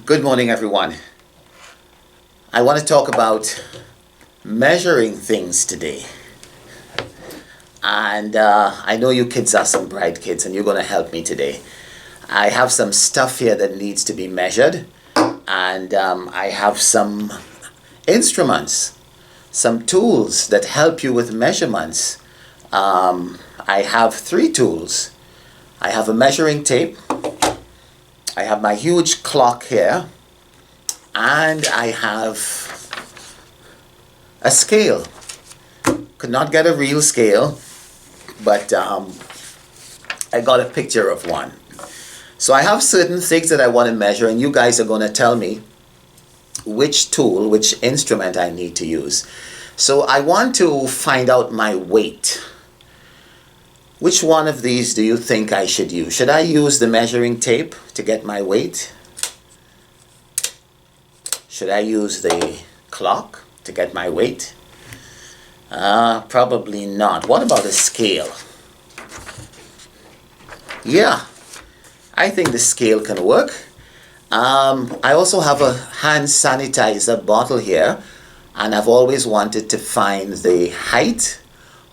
Good morning, everyone. I want to talk about measuring things today. And I know you kids are some bright kids and you're going to help me today. I have some stuff here that needs to be measured. And I have some instruments, some tools that help you with measurements. I have 3 tools. I have a measuring tape. I have my huge clock here, and I have a scale. Could not get a real scale, but I got a picture of one. So I have certain things that I want to measure, and you guys are going to tell me which tool, which instrument I need to use. So I want to find out my weight. Which one of these do you think I should use? Should I use the measuring tape to get my weight? Should I use the clock to get my weight? Probably not. What about a scale? Yeah, I think the scale can work. I also have a hand sanitizer bottle here, and I've always wanted to find the height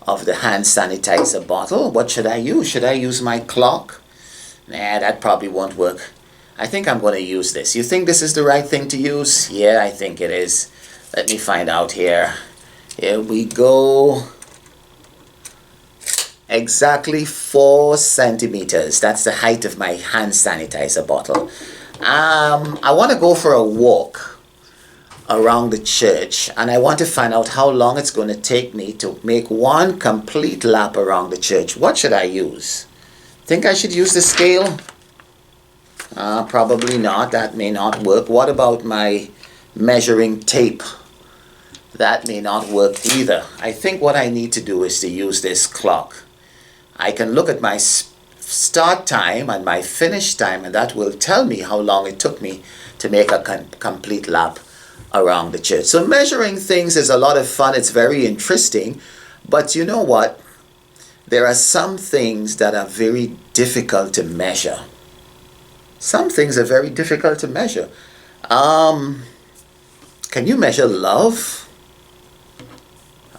of the hand sanitizer bottle. What should I use? Should I use my clock? Nah, that probably won't work. I think I'm going to use this. You think this is the right thing to use? Yeah, I think it is. Let me find out here. Here we go. Exactly 4 centimeters. That's the height of my hand sanitizer bottle. I want to go for a walk around the church, and I want to find out how long it's going to take me to make one complete lap around the church. What should I use? Think I should use the scale? Probably not. That may not work. What about my measuring tape? That may not work either. I think what I need to do is to use this clock. I can look at my start time and my finish time, and that will tell me how long it took me to make a complete lap around the church. So measuring things is a lot of fun. It's very interesting. But you know what? There are some things that are very difficult to measure. Some things are very difficult to measure. Can you measure love?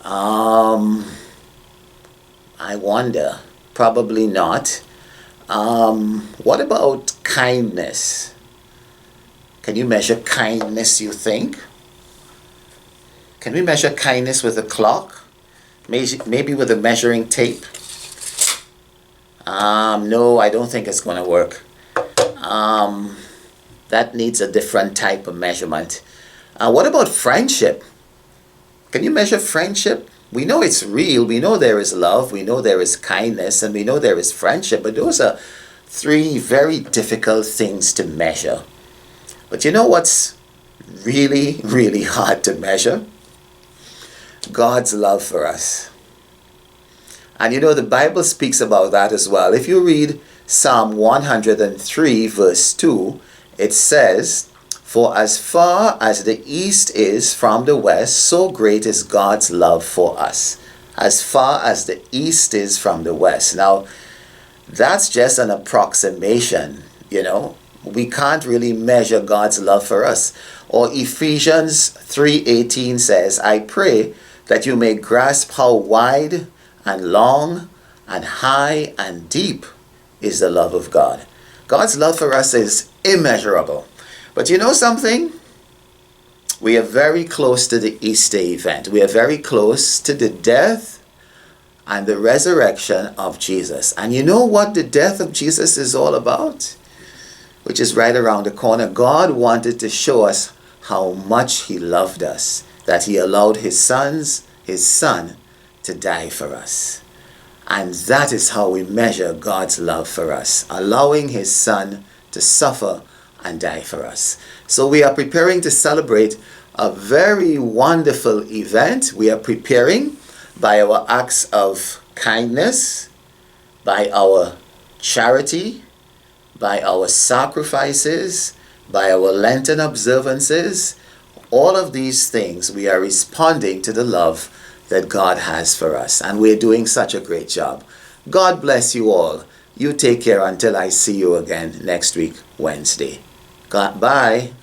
I wonder. Probably not. What about kindness? Can you measure kindness, you think? Can we measure kindness with a clock? Maybe with a measuring tape? No, I don't think it's going to work. That needs a different type of measurement. What about friendship? Can you measure friendship? We know it's real. We know there is love. We know there is kindness. And we know there is friendship. But those are 3 very difficult things to measure. But you know what's really, really hard to measure? God's love for us. And you know, the Bible speaks about that as well. If you read Psalm 103 verse 2, it says, "For as far as the east is from the west, so great is God's love for us." As far as the east is from the west. Now, that's just an approximation, you know. We can't really measure God's love for us. Or Ephesians 3:18 says, "I pray that you may grasp how wide and long and high and deep is the love of God." God's love for us is immeasurable. But you know something? We are very close to the Easter event. We are very close to the death and the resurrection of Jesus. And you know what the death of Jesus is all about? Which is right around the corner. God wanted to show us how much He loved us, that He allowed His Son, to die for us. And that is how we measure God's love for us, allowing His Son to suffer and die for us. So we are preparing to celebrate a very wonderful event. We are preparing by our acts of kindness, by our charity, by our sacrifices, by our Lenten observances. All of these things, we are responding to the love that God has for us. And we're doing such a great job. God bless you all. You take care until I see you again next week, Wednesday. Bye.